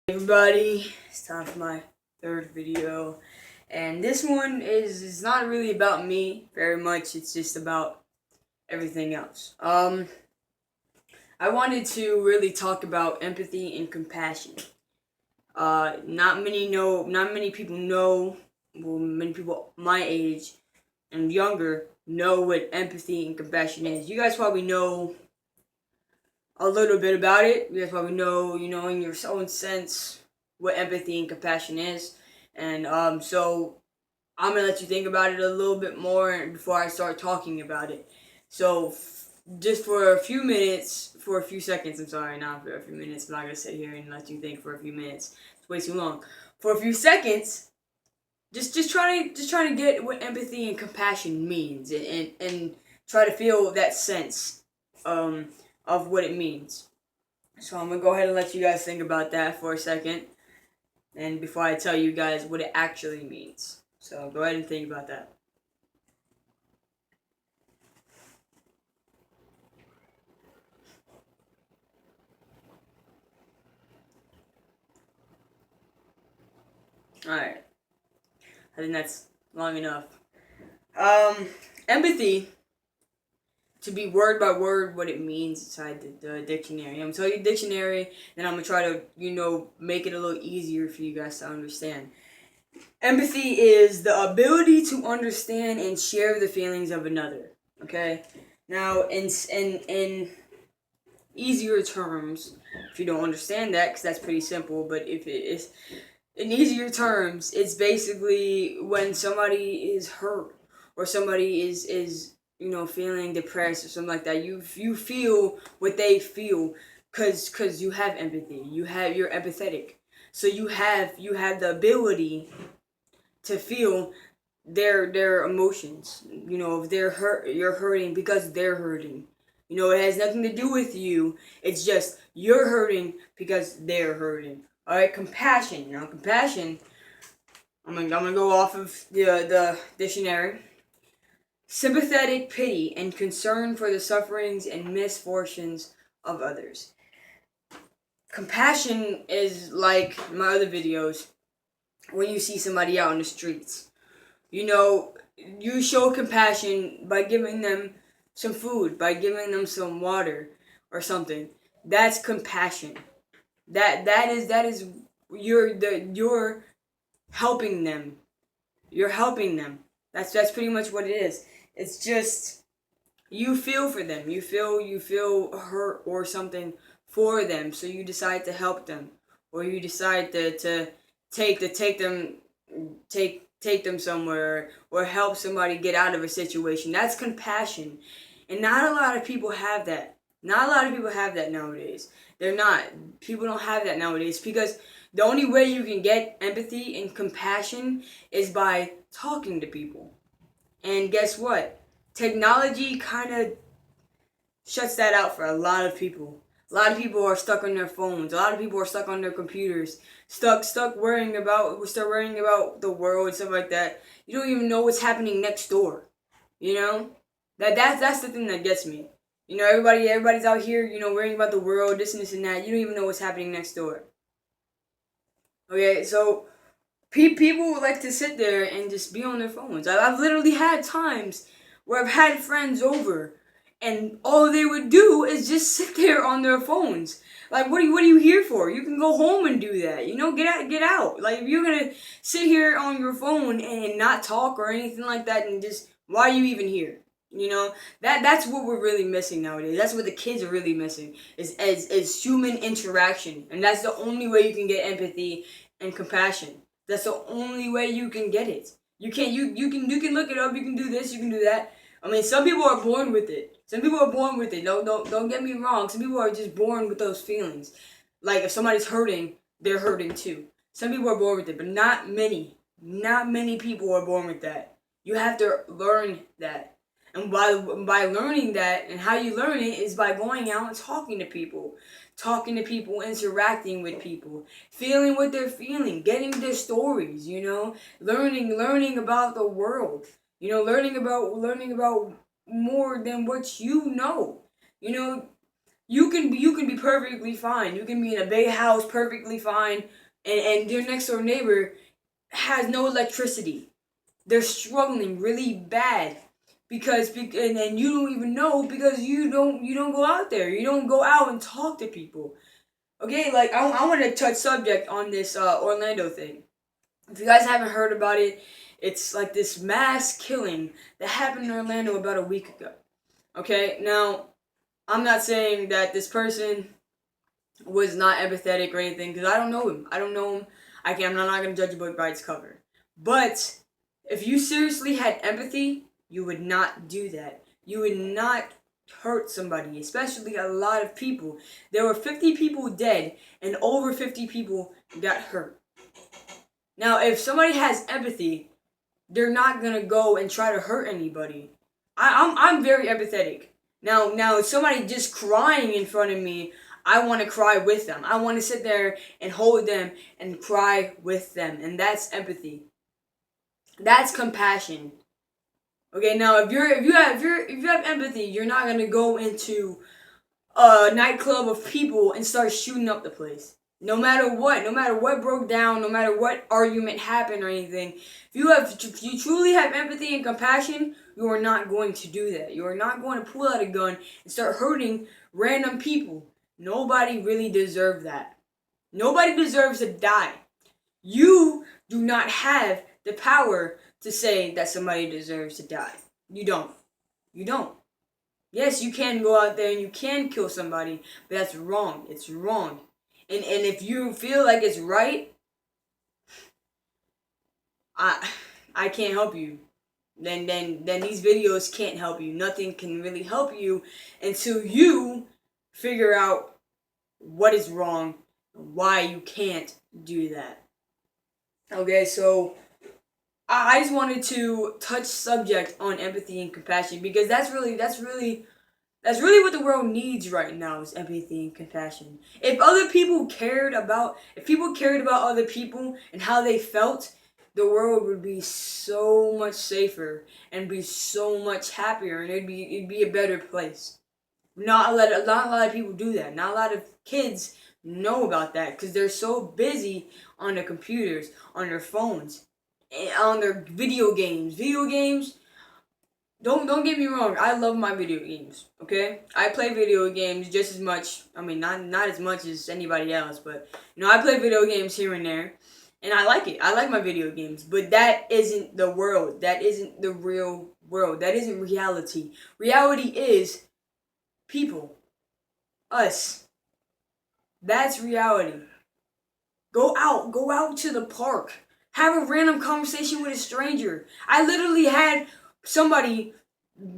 Everybody, it's time for my third video, and this one is not really about me very much. It's just about everything else. I wanted to really talk about empathy and compassion. Not many people know. Well, many people my age and younger know what empathy and compassion is. You guys probably know a little bit about it. You guys probably know, in your own sense, what empathy and compassion is. And so I'm gonna let you think about it a little bit more before I start talking about it. So just for a few minutes, for a few seconds, I'm sorry, not for a few minutes. I'm not gonna sit here and let you think for a few minutes. It's way too long. For a few seconds, just try to get what empathy and compassion means, and try to feel that sense of what it means. So I'm gonna go ahead and let you guys think about that for a second, and before I tell you guys what it actually means. So go ahead and think about that. Alright, I think that's long enough. Empathy, to be word by word what it means inside the dictionary. I'm gonna tell you the dictionary, then I'm gonna try to, make it a little easier for you guys to understand. Empathy is the ability to understand and share the feelings of another. Okay? Now, in easier terms, if you don't understand that, because that's pretty simple, but if it is in easier terms, it's basically when somebody is hurt or somebody is feeling depressed or something like that. You feel what they feel because you have empathy. You're empathetic, so you have the ability to feel their emotions. If they're hurt, you're hurting because they're hurting. It has nothing to do with you. It's just you're hurting because they're hurting. All right, compassion. Compassion. I'm gonna go off of the dictionary. Sympathetic pity and concern for the sufferings and misfortunes of others. Compassion is like my other videos. When you see somebody out on the streets, you show compassion by giving them some food, by giving them some water or something. That's compassion. That is you're helping them. You're helping them. That's pretty much what it is. It's just you feel for them. You feel hurt or something for them, so you decide to help them, or you decide to take them somewhere, or help somebody get out of a situation. That's compassion. And not a lot of people have that. Not a lot of people have that nowadays. They're not. People don't have that nowadays because the only way you can get empathy and compassion is by talking to people. And guess what? Technology kind of shuts that out for a lot of people. A lot of people are stuck on their phones. A lot of people are stuck on their computers. Stuck worrying about the world and stuff like that. You don't even know what's happening next door. That's the thing that gets me. Everybody's out here, worrying about the world, this and this and that. You don't even know what's happening next door. Okay, so people like to sit there and just be on their phones. I've literally had times where I've had friends over, and all they would do is just sit there on their phones. Like, what are you here for? You can go home and do that. Get out. Like, if you're gonna sit here on your phone and not talk or anything like that, and just, why are you even here? That's what we're really missing nowadays. That's what the kids are really missing is human interaction, and that's the only way you can get empathy and compassion. That's the only way you can get it. You can look it up. You can do this. You can do that. I mean, some people are born with it. Some people are born with it. Don't get me wrong. Some people are just born with those feelings. Like, if somebody's hurting, they're hurting too. Some people are born with it, but not many. Not many people are born with that. You have to learn that. And by learning that, and how you learn it is by going out and talking to people, interacting with people, feeling what they're feeling, getting their stories, learning about the world, learning about more than what you know. You can be perfectly fine. You can be in a big house perfectly fine, and your next door neighbor has no electricity. They're struggling really bad and you don't even know because you don't go out there. You don't go out and talk to people. Okay, like I want to touch subject on this Orlando thing. If you guys haven't heard about it, it's like this mass killing that happened in Orlando about a week ago. Okay, now I'm not saying that this person was not empathetic or anything because I don't know him. I don't know him. I'm not gonna judge a book by its cover. But if you seriously had empathy, you would not do that. You would not hurt somebody, especially a lot of people. There were 50 people dead and over 50 people got hurt. Now, if somebody has empathy, they're not gonna go and try to hurt anybody. I'm very empathetic. Now, if somebody just crying in front of me, I want to cry with them. I want to sit there and hold them and cry with them, and that's empathy. That's compassion. Okay, now if you have empathy, you're not gonna go into a nightclub of people and start shooting up the place. No matter what broke down, no matter what argument happened or anything, if you truly have empathy and compassion, you are not going to do that. You are not going to pull out a gun and start hurting random people. Nobody really deserves that. Nobody deserves to die. You do not have the power to say that somebody deserves to die. You don't. You don't. Yes, you can go out there and you can kill somebody, but that's wrong. It's wrong. And if you feel like it's right, I can't help you. Then these videos can't help you. Nothing can really help you until you figure out what is wrong and why you can't do that. Okay, so I just wanted to touch subject on empathy and compassion because that's really what the world needs right now is empathy and compassion. If people cared about other people and how they felt, the world would be so much safer and be so much happier, and it'd be a better place. Not a lot of people do that. Not a lot of kids know about that because they're so busy on their computers, on their phones, and on their video games. Video games. Don't get me wrong. I love my video games. Okay, I play video games just as much. I mean, not as much as anybody else, but I play video games here and there, and I like it. I like my video games, but that isn't the world. That isn't the real world. That isn't reality. Reality is people, us. That's reality. Go out to the park. Have a random conversation with a stranger. I literally had somebody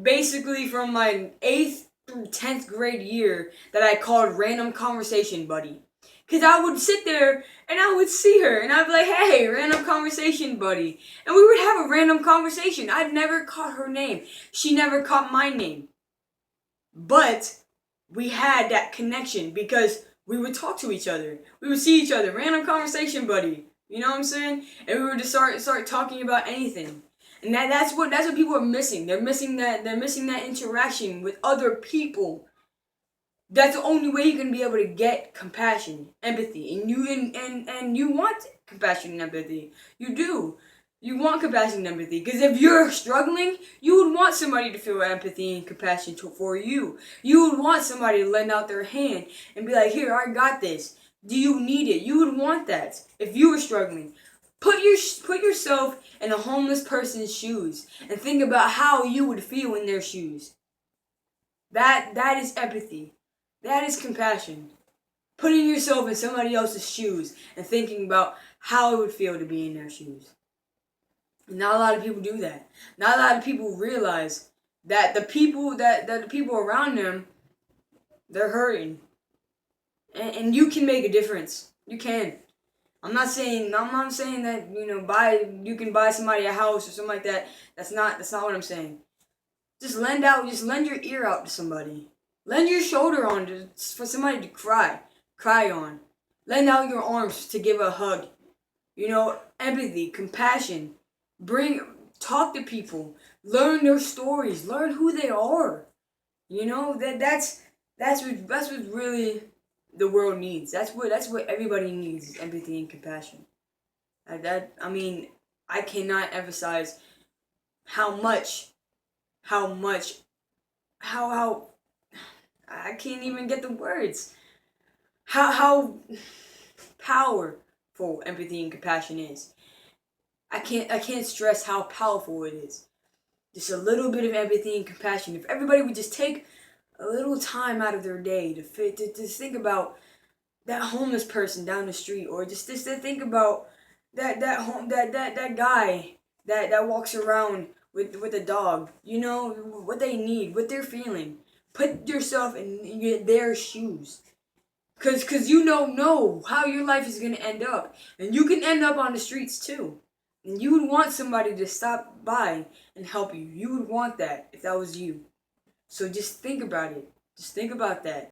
basically from my 8th through 10th grade year that I called random conversation buddy. Because I would sit there and I would see her and I'd be like, hey, random conversation buddy. And we would have a random conversation. I'd never caught her name. She never caught my name. But we had that connection because we would talk to each other. We would see each other. Random conversation buddy. You know what I'm saying? And we would just start talking about anything. And that's what people are missing. They're missing that interaction with other people. That's the only way you're gonna be able to get compassion, empathy, and you want compassion and empathy. You do. You want compassion and empathy because if you're struggling, you would want somebody to feel empathy and compassion for you. You would want somebody to lend out their hand and be like, "Here, I got this. Do you need it?" You would want that if you were struggling. Put yourself in a homeless person's shoes and think about how you would feel in their shoes. That is empathy. That is compassion. Putting yourself in somebody else's shoes and thinking about how it would feel to be in their shoes. Not a lot of people do that. Not a lot of people realize that the people around them, they're hurting. And you can make a difference. You can. I'm not saying that you can buy somebody a house or something like that. That's not what I'm saying. Just lend your ear out to somebody. Lend your shoulder on for somebody to cry on. Lend out your arms to give a hug. Empathy, compassion. Talk to people. Learn their stories. Learn who they are. That's That's what really the world needs. That's what everybody needs is empathy and compassion. I mean, I cannot emphasize how much how much how I can't even get the words. How powerful empathy and compassion is. I can't stress how powerful it is. Just a little bit of empathy and compassion. If everybody would just take a little time out of their day to think about that homeless person down the street, or just to think about that guy that walks around with a dog. You know what they need, what they're feeling. Put yourself in their shoes. Cause you don't know how your life is gonna end up, and you can end up on the streets too. And you would want somebody to stop by and help you. You would want that if that was you. So just think about it. Just think about that.